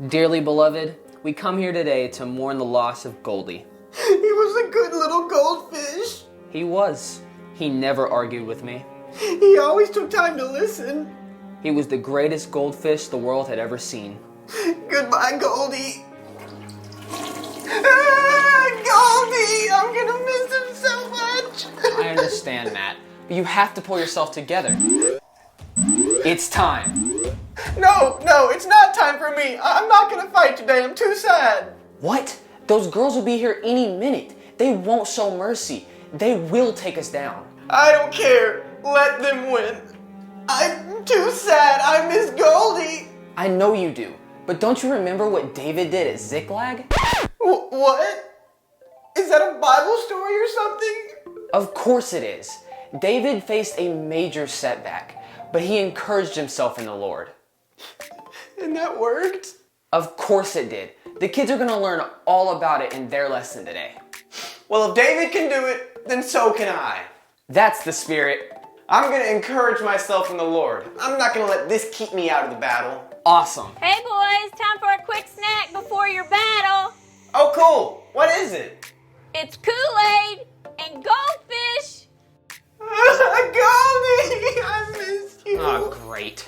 Dearly beloved, we come here today to mourn the loss of Goldie. He was a good little goldfish. He was. He never argued with me. He always took time to listen. He was the greatest goldfish the world had ever seen. Goodbye, Goldie. Ah, Goldie! I'm gonna miss him so much. I understand, Matt, but you have to pull yourself together. It's time. No, it's not time for me. I'm not gonna fight today. I'm too sad. What? Those girls will be here any minute. They won't show mercy. They will take us down. I don't care. Let them win. I'm too sad. I miss Goldie. I know you do, but don't you remember what David did at Ziklag? What? Is that a Bible story or something? Of course it is. David faced a major setback, but he encouraged himself in the Lord. And that worked? Of course it did. The kids are going to learn all about it in their lesson today. Well, if David can do it, then so can I. That's the spirit. I'm going to encourage myself in the Lord. I'm not going to let this keep me out of the battle. Awesome. Hey boys, time for a quick snack before your battle. Oh, cool. What is it? It's Kool-Aid and goldfish. Goldie, I missed you. Oh, great.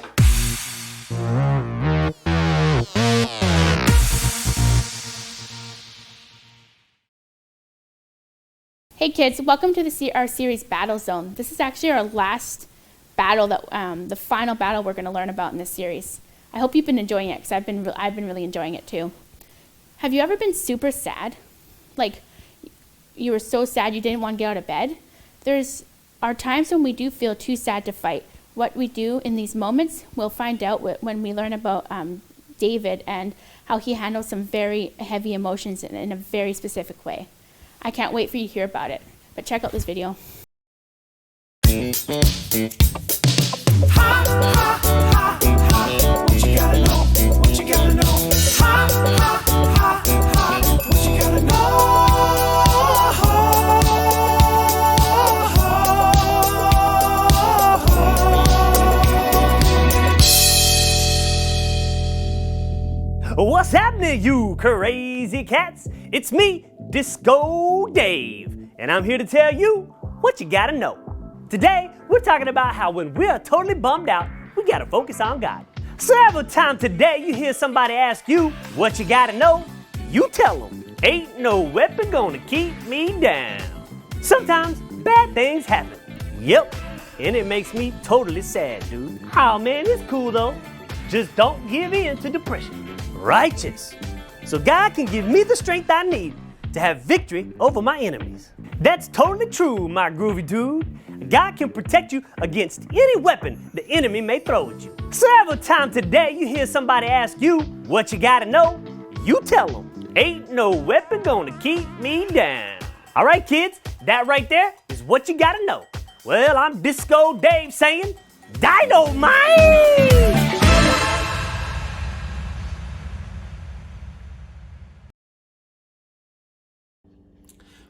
Hey kids, welcome to our series Battle Zone. This is actually our last battle, the final battle we're going to learn about in this series. I hope you've been enjoying it because I've been really enjoying it too. Have you ever been super sad? Like you were so sad you didn't want to get out of bed? There's are times when we do feel too sad to fight. What we do in these moments, we'll find out when we learn about David and how he handles some very heavy emotions in a very specific way. I can't wait for you to hear about it, but check out this video. What's happening, you crazy cats? It's me, Disco Dave, and I'm here to tell you what you gotta know. Today, we're talking about how when we're totally bummed out, we gotta focus on God. Several times today, you hear somebody ask you what you gotta know, you tell them, ain't no weapon gonna keep me down. Sometimes, bad things happen. Yep, and it makes me totally sad, dude. Oh man, it's cool though. Just don't give in to depression. Righteous. So God can give me the strength I need to have victory over my enemies. That's totally true, my groovy dude. God can protect you against any weapon the enemy may throw at you. Several times today, you hear somebody ask you what you gotta know, you tell them, ain't no weapon gonna keep me down. All right, kids, that right there is what you gotta know. Well, I'm Disco Dave saying, Dynamite!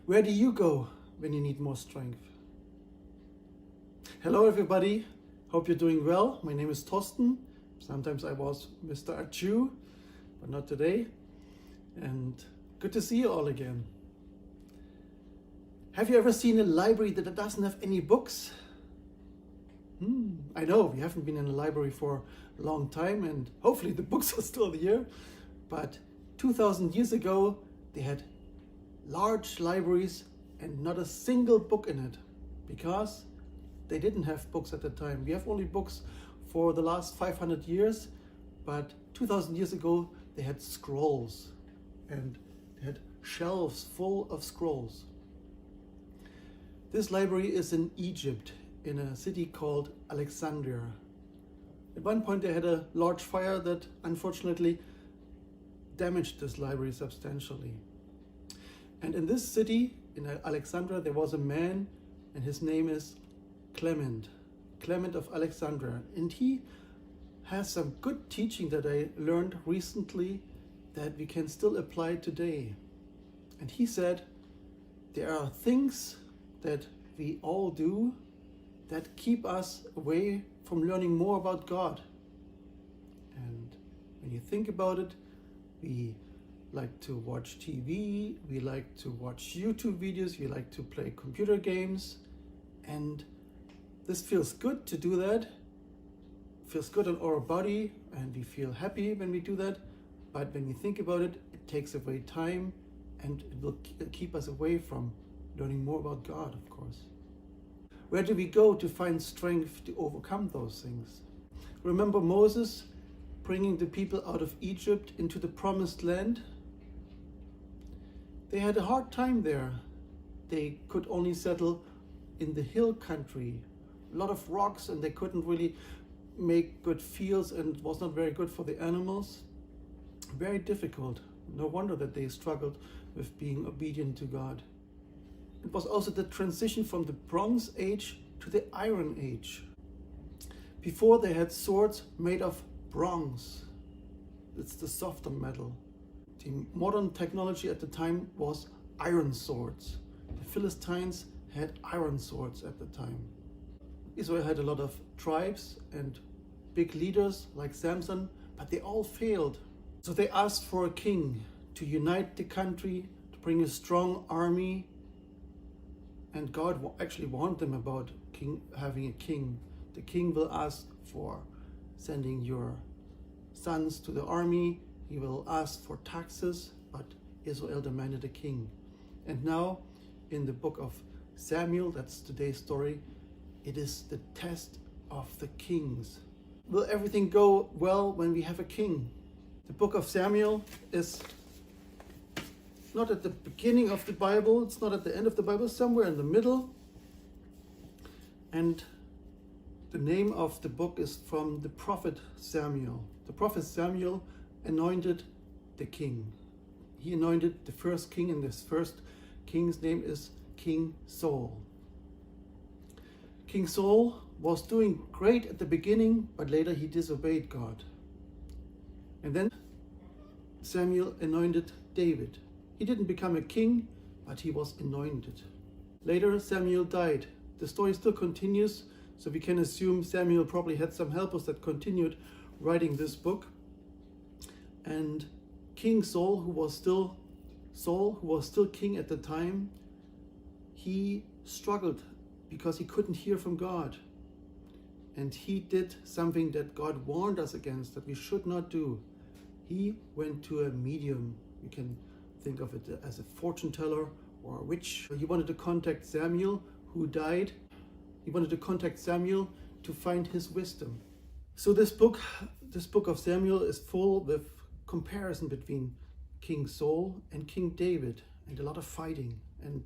Where do you go when you need more strength? Hello everybody, hope you're doing well. My name is Thorsten. Sometimes I was Mr. Achu, but not today. And good to see you all again. Have you ever seen a library that doesn't have any books? I know, we haven't been in a library for a long time and hopefully the books are still here. But 2000 years ago, they had large libraries and not a single book in it because they didn't have books at the time. We have only books for the last 500 years, but 2000 years ago they had scrolls and they had shelves full of scrolls. This library is in Egypt in a city called Alexandria. At one point they had a large fire that unfortunately damaged this library substantially. And in this city, in Alexandria, there was a man, and his name is Clement of Alexandria. And he has some good teaching that I learned recently that we can still apply today. And he said, there are things that we all do that keep us away from learning more about God. And when you think about it, We like to watch TV, we like to watch YouTube videos, we like to play computer games, and this feels good to do that. Feels good on our body, and we feel happy when we do that. But when we think about it, it takes away time, and it will keep us away from learning more about God, of course. Where do we go to find strength to overcome those things? Remember Moses bringing the people out of Egypt into the promised land? They had a hard time there. They could only settle in the hill country, a lot of rocks, and they couldn't really make good fields, and it was not very good for the animals. Very difficult. No wonder that they struggled with being obedient to God. It was also the transition from the Bronze Age to the Iron Age. Before, they had swords made of bronze. It's the softer metal. The modern technology at the time was iron swords. The Philistines had iron swords at the time. Israel had a lot of tribes and big leaders like Samson, but they all failed. So they asked for a king to unite the country, to bring a strong army. And God actually warned them about having a king. The king will ask for sending your sons to the army. He will ask for taxes, but Israel demanded a king. And now, in the book of Samuel, that's today's story, it is the test of the kings. Will everything go well when we have a king? The book of Samuel is not at the beginning of the Bible, it's not at the end of the Bible, somewhere in the middle. And the name of the book is from the prophet Samuel. The prophet Samuel anointed the king. He anointed the first king, and this first king's name is King Saul. King Saul was doing great at the beginning, but later he disobeyed God. And then Samuel anointed David. He didn't become a king, but he was anointed. Later, Samuel died. The story still continues, so we can assume Samuel probably had some helpers that continued writing this book. And King Saul, who was still king at the time, he struggled because he couldn't hear from God. And he did something that God warned us against, that we should not do. He went to a medium. You can think of it as a fortune teller or a witch. He wanted to contact Samuel, who died. He wanted to contact Samuel to find his wisdom. So this book of Samuel is full with comparison between King Saul and King David, and a lot of fighting. And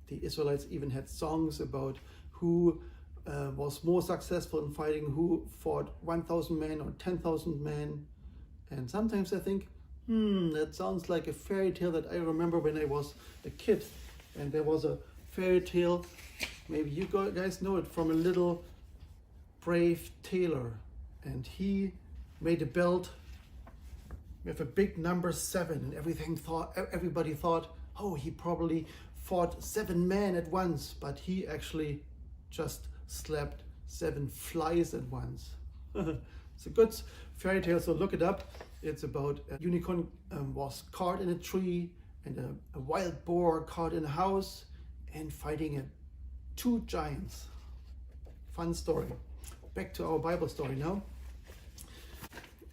the Israelites even had songs about who was more successful in fighting, who fought 1,000 men or 10,000 men. And sometimes I think, that sounds like a fairy tale that I remember when I was a kid. And there was a fairy tale, maybe you guys know it, from a little brave tailor. And he made a belt with a big number 7, and everybody thought, oh, he probably fought 7 men at once, but he actually just slapped 7 flies at once. It's a good fairy tale, so look it up. It's about a unicorn was caught in a tree, and a wild boar caught in a house, and fighting 2 giants. Fun story. Back to our Bible story now.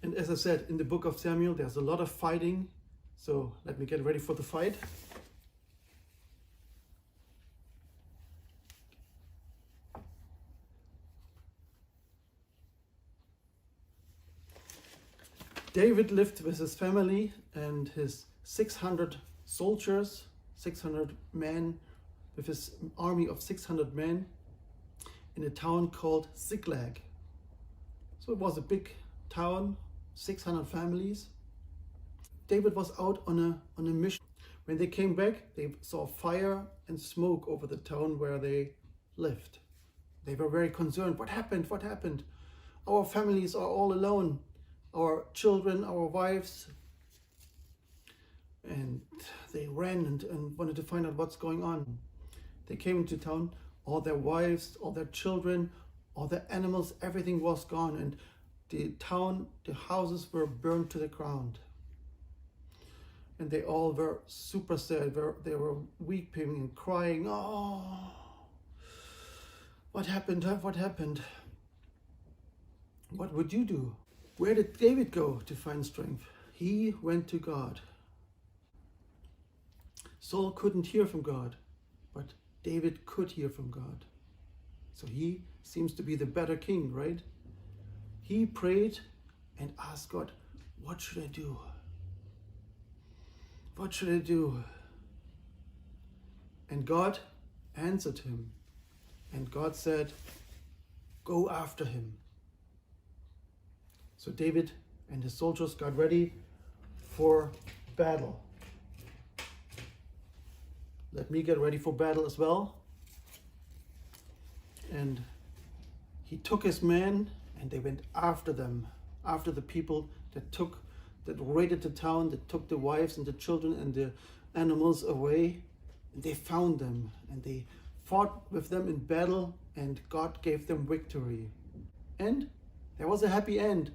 And as I said, in the book of Samuel, there's a lot of fighting. So let me get ready for the fight. David lived with his family and his 600 soldiers, 600 men, with his army of 600 men in a town called Ziklag. So it was a big town, 600 families. David was out on a mission. When they came back, they saw fire and smoke over the town where they lived. They were very concerned. What happened? What happened? Our families are all alone. Our children, our wives. And they ran and wanted to find out what's going on. They came into town. All their wives, all their children, all their animals, everything was gone. And the town, the houses were burned to the ground. and they all were super sad. They were weeping and crying. Oh, what happened? Huh? What happened? What would you do? Where did David go to find strength? He went to God. Saul couldn't hear from God, but David could hear from God. So he seems to be the better king, right? He prayed and asked God, what should I do? What should I do? And God answered him. And God said, go after him. So David and his soldiers got ready for battle. Let me get ready for battle as well. And he took his men and they went after them, after the people that raided the town, that took the wives and the children and the animals away. And they found them and they fought with them in battle, and God gave them victory. And there was a happy end.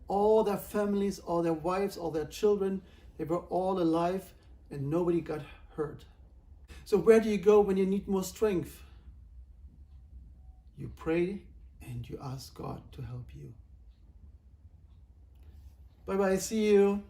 All their families, all their wives, all their children, they were all alive and nobody got hurt. So where do you go when you need more strength? You pray and you ask God to help you. Bye-bye, see you.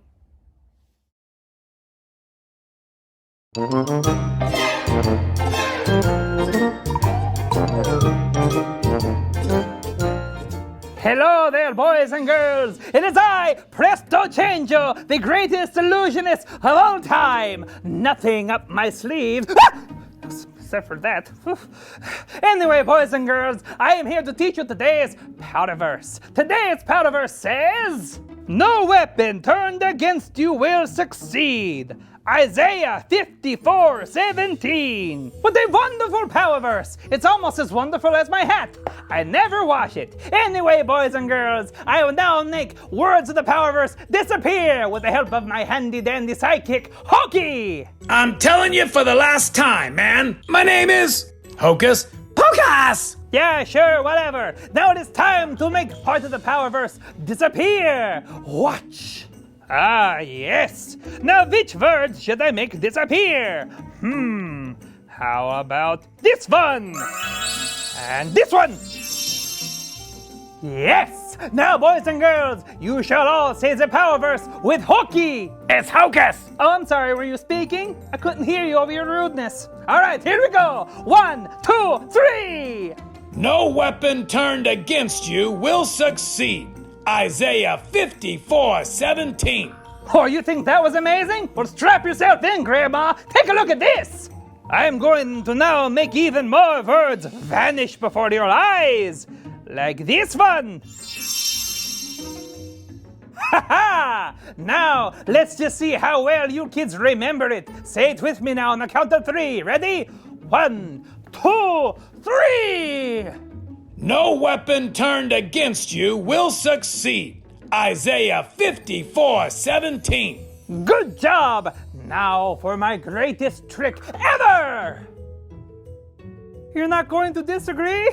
Hello there, boys and girls. It is I, Presto Changio, the greatest illusionist of all time. Nothing up my sleeve. Except for that. Anyway, boys and girls, I am here to teach you today's Powderverse. Today's Powderverse says, no weapon turned against you will succeed. Isaiah 54:17. What a wonderful Powerverse! It's almost as wonderful as my hat. I never wash it. Anyway, boys and girls, I will now make words of the Powerverse disappear with the help of my handy-dandy sidekick, Hokey! I'm telling you for the last time, man. My name is Hocus Pocus! Yeah, sure, whatever. Now it is time to make part of the Powerverse disappear. Watch. Ah, yes. Now which words should I make disappear? How about this one? And this one? Yes! Now, boys and girls, you shall all say the Powerverse with Hokey. It's Hocus! Oh, I'm sorry, were you speaking? I couldn't hear you over your rudeness. All right, here we go. 1, 2, 3. No weapon turned against you will succeed. Isaiah 54:17. Oh, you think that was amazing? Well, strap yourself in, Grandma. Take a look at this. I am going to now make even more words vanish before your eyes. Like this one. Ha ha! Now, let's just see how well you kids remember it. Say it with me now on the count of 3. Ready? 1, 2, 3! No weapon turned against you will succeed. Isaiah 54:17. Good job! Now for my greatest trick ever! You're not going to disagree?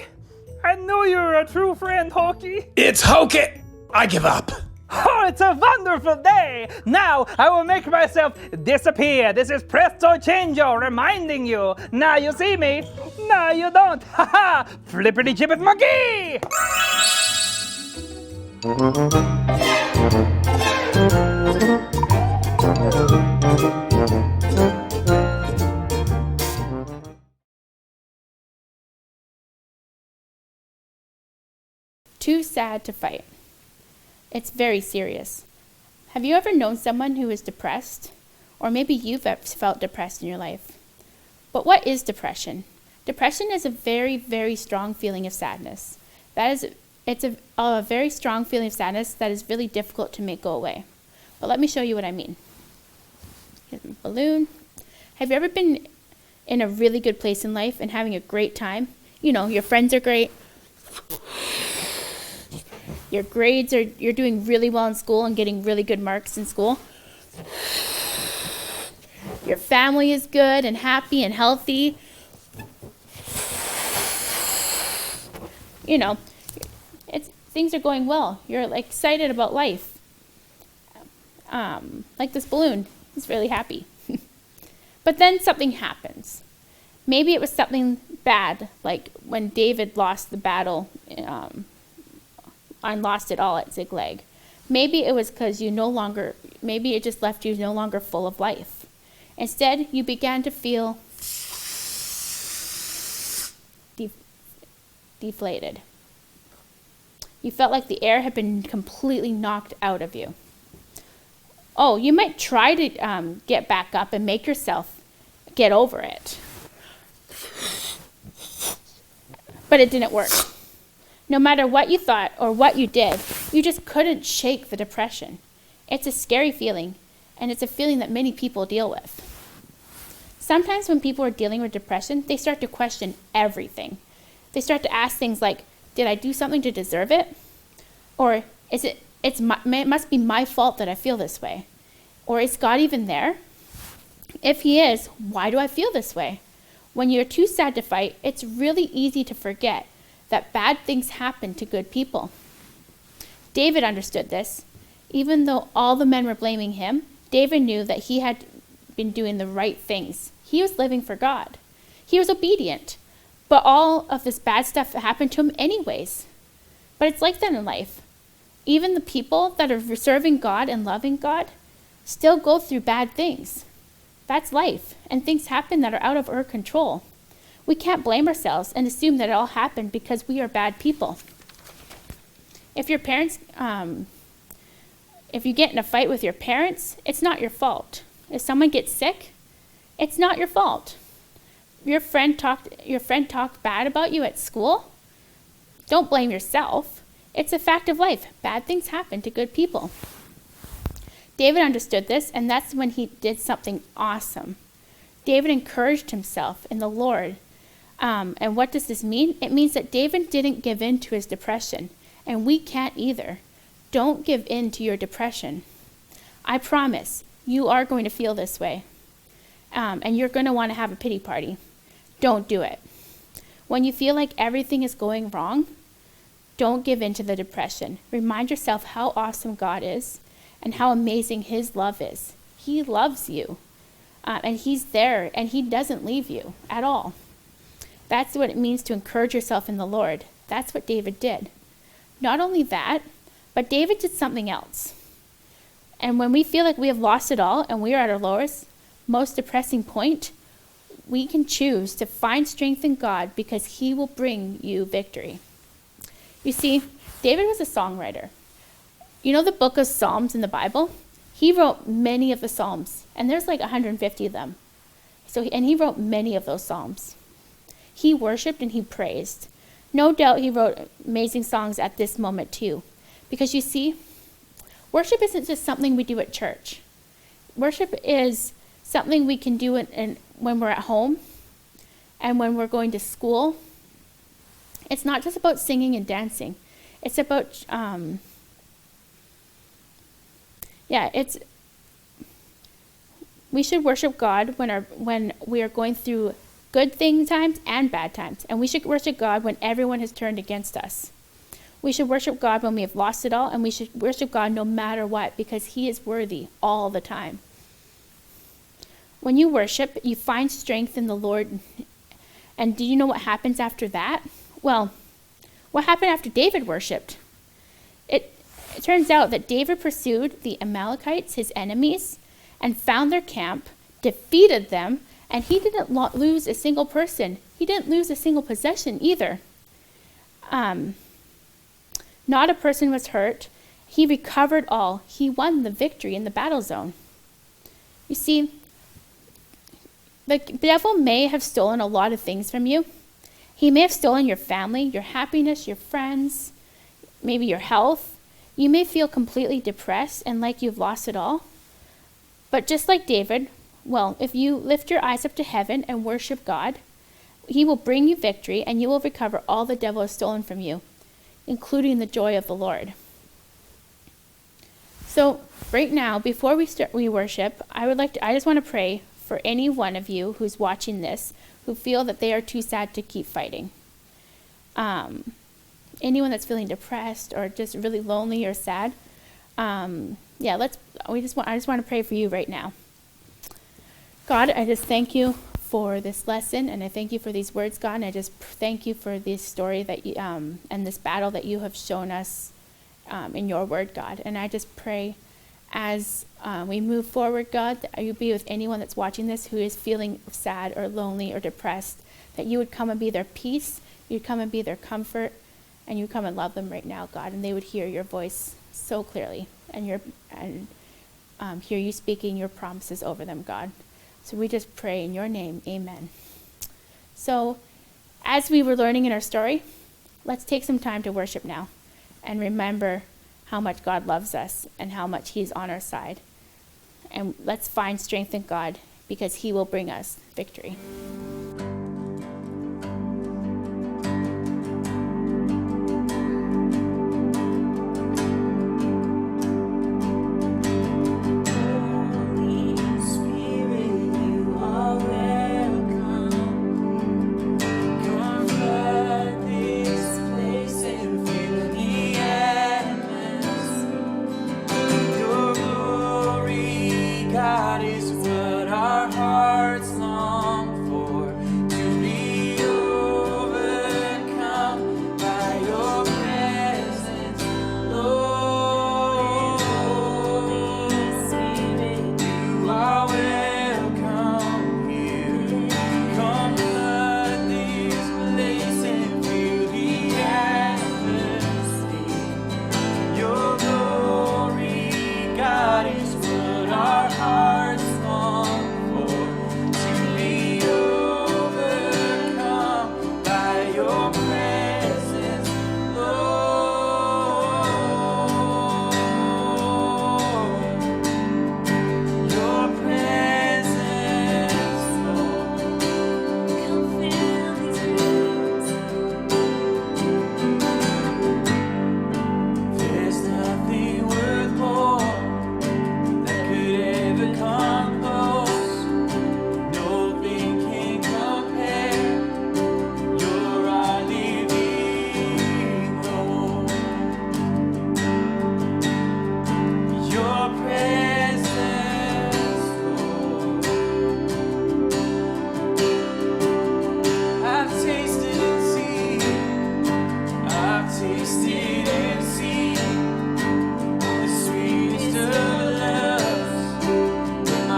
I know you're a true friend, Hokey. It's Hocus! I give up. Oh, it's a wonderful day! Now I will make myself disappear. This is Presto Changio reminding you. Now you see me. Now you don't. Ha ha! Flippity jibbit McGee! Too sad to fight. It's very serious. Have you ever known someone who is depressed? Or maybe you've felt depressed in your life. But what is depression? Depression is a very, very strong feeling of sadness. It's a very strong feeling of sadness that is really difficult to make go away. But let me show you what I mean. Here's my balloon. Have you ever been in a really good place in life and having a great time? You know, your friends are great. Your grades you're doing really well in school and getting really good marks in school. Your family is good and happy and healthy. You know, things are going well. You're like excited about life. Like this balloon. He's really happy. But then something happens. Maybe it was something bad, like when David lost the battle and lost it all at Ziklag. Maybe it was because maybe it just left you no longer full of life. Instead, you began to feel deflated. You felt like the air had been completely knocked out of you. Oh, you might try to get back up and make yourself get over it. But it didn't work. No matter what you thought or what you did, you just couldn't shake the depression. It's a scary feeling, and it's a feeling that many people deal with. Sometimes when people are dealing with depression, they start to question everything. They start to ask things like, did I do something to deserve it? Or it must be my fault that I feel this way? Or is God even there? If he is, why do I feel this way? When you're too sad to fight, it's really easy to forget that bad things happen to good people. David understood this. Even though all the men were blaming him, David knew that he had been doing the right things. He was living for God. He was obedient. But all of this bad stuff happened to him anyways. But it's like that in life. Even the people that are serving God and loving God still go through bad things. That's life, and things happen that are out of our control. We can't blame ourselves and assume that it all happened because we are bad people. If your parents, if you get in a fight with your parents, it's not your fault. If someone gets sick, it's not your fault. Your friend talked bad about you at school. Don't blame yourself. It's a fact of life. Bad things happen to good people. David understood this, and that's when he did something awesome. David encouraged himself in the Lord. And what does this mean? It means that David didn't give in to his depression, and we can't either. Don't give in to your depression. I promise you are going to feel this way, and you're going to want to have a pity party. Don't do it. When you feel like everything is going wrong, don't give in to the depression. Remind yourself how awesome God is and how amazing his love is. He loves you, and he's there, and he doesn't leave you at all. That's what it means to encourage yourself in the Lord. That's what David did. Not only that, but David did something else. And when we feel like we have lost it all and we are at our lowest, most depressing point, we can choose to find strength in God because he will bring you victory. You see, David was a songwriter. You know the book of Psalms in the Bible? He wrote many of the Psalms, and there's like 150 of them. And he wrote many of those Psalms. He worshiped and he praised. No doubt he wrote amazing songs at this moment too. Because you see, worship isn't just something we do at church. Worship is something we can do when we're at home and when we're going to school. It's not just about singing and dancing. It's about, we should worship God when we are going through good times and bad times. And we should worship God when everyone has turned against us. We should worship God when we have lost it all, and we should worship God no matter what, because he is worthy all the time. When you worship, you find strength in the Lord. And do you know what happens after that? Well, what happened after David worshiped? It turns out that David pursued the Amalekites, his enemies, and found their camp, defeated them, and he didn't lose a single person. He didn't lose a single possession either. Not a person was hurt. He recovered all. He won the victory in the battle zone. You see, the devil may have stolen a lot of things from you. He may have stolen your family, your happiness, your friends, maybe your health. You may feel completely depressed and like you've lost it all. But just like David, if you lift your eyes up to heaven and worship God, he will bring you victory and you will recover all the devil has stolen from you, including the joy of the Lord. So right now, before we worship, I just want to pray for any one of you who's watching this who feel that they are too sad to keep fighting. Anyone that's feeling depressed or just really lonely or sad, I just want to pray for you right now. God, I just thank you for this lesson, and I thank you for these words, God, and I just thank you for this story that you, and this battle that you have shown us in your word, God. And I just pray as we move forward, God, that you be with anyone that's watching this who is feeling sad or lonely or depressed, that you would come and be their peace, you'd come and be their comfort, and you come and love them right now, God, and they would hear your voice so clearly and hear you speaking your promises over them, God. So we just pray in your name, amen. So as we were learning in our story, let's take some time to worship now and remember how much God loves us and how much he's on our side. And let's find strength in God because he will bring us victory. God is what our hearts long for, to be overcome by your presence, Lord. Spirit, you are welcome here. Come flood this place and fill the atmosphere. Your glory, God, is what our hearts long for, to be overcome by your presence, Lord. Your presence, Lord. Come fill these rooms. There's nothing worth more that could ever come close. Nothing can compare. You're our living hope. Your presence, Lord. I've tasted and seen. I've tasted and seen the sweetest of loves. My